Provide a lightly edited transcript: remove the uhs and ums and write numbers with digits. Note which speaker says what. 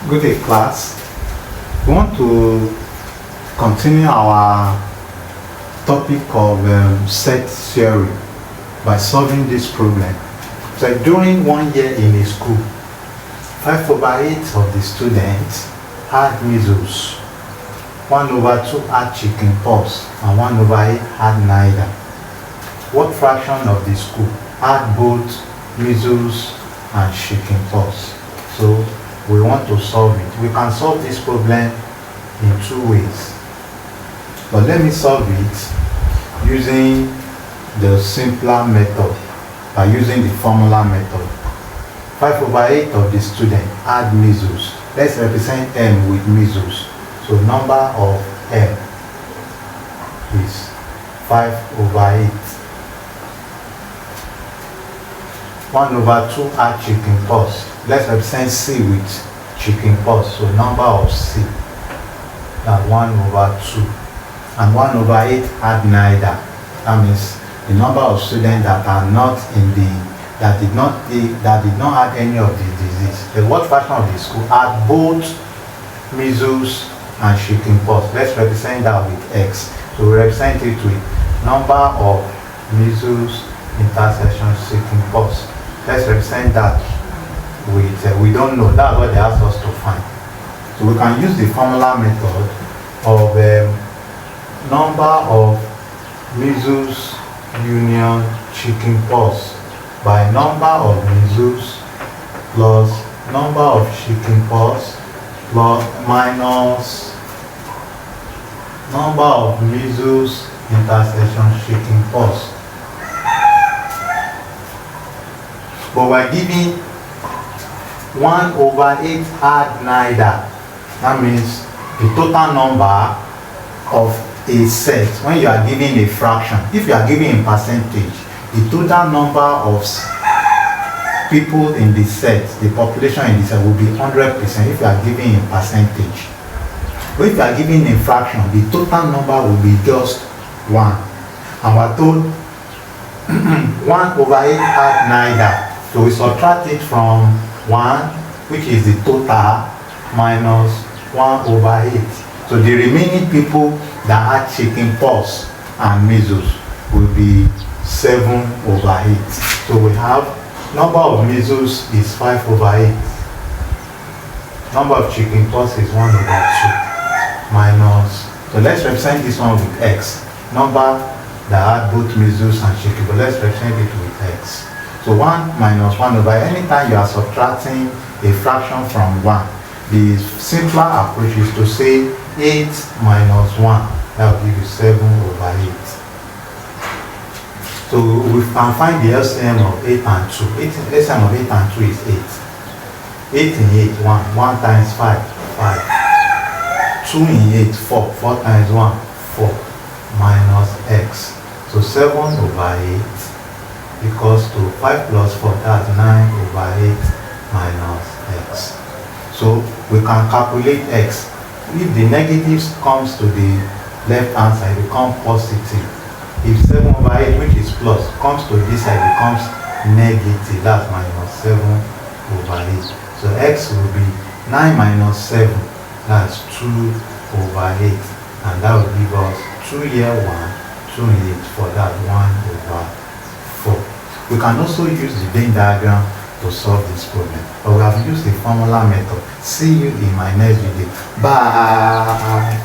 Speaker 1: Good day, class. We want to continue our topic of set theory by solving this problem. So during 1 year in a school, 5/8 of the students had measles, 1/2 had chickenpox, and 1/8 had neither. What fraction of the school had both measles and chickenpox? So we want to solve it. We can solve this problem in two ways. But let me solve it using the simpler method, by using the formula method. 5/8 of the student had measles. Let's represent M with measles. So number of M is 5/8. 1/2 had chickenpox. Let's represent C with chickenpox. So number of C, that's 1/2. And 1/8 had neither. That means the number of students that are not in the that did not have any of the disease. The what fraction of the school had both measles and chickenpox. Let's represent that with X. So we represent it with number of measles intersection chickenpox. Let's represent that with we don't know. That's what they asked us to find. So we can use the formula method of number of measles union chickenpox by number of measles plus number of chickenpox plus minus number of measles intersection chickenpox. But we're giving 1/8 had neither. That means the total number of a set, when you are giving a fraction, if you are giving in percentage, the total number of people in the set, the population in the set will be 100% if you are giving in percentage. But if you are giving in fraction, the total number will be just 1. And we're told 1/8 had neither. So we subtract it from 1, which is the total, minus 1/8. So the remaining people that had chickenpox and measles will be 7/8. So we have number of measles is 5/8. Number of chickenpox is 1/2 minus. So let's represent this one with X. Number that had both measles and chickenpox. Let's represent it with X. So 1 minus 1/8. Anytime you are subtracting a fraction from 1, the simpler approach is to say 8 minus 1. That will give you 7/8. So we can find the LCM of 8 and 2. LCM of 8 and 2 is 8. 8 in 8, 1. 1 times 5, 5. 2 in 8, 4. 4 times 1, 4. Minus X. So 7/8 equals to 5 plus 4, that's 9/8 minus X. So we can calculate X. If the negatives comes to the left hand side, it becomes positive. If 7/8, which is plus, comes to this side, it becomes negative. That's minus 7/8. So X will be 9 minus 7. That's 2/8. And that will give us 2 here 1, 2 in 8, for that 1/4. We can also use the Venn diagram to solve this problem, but we have used the formula method. See you in my next video. Bye.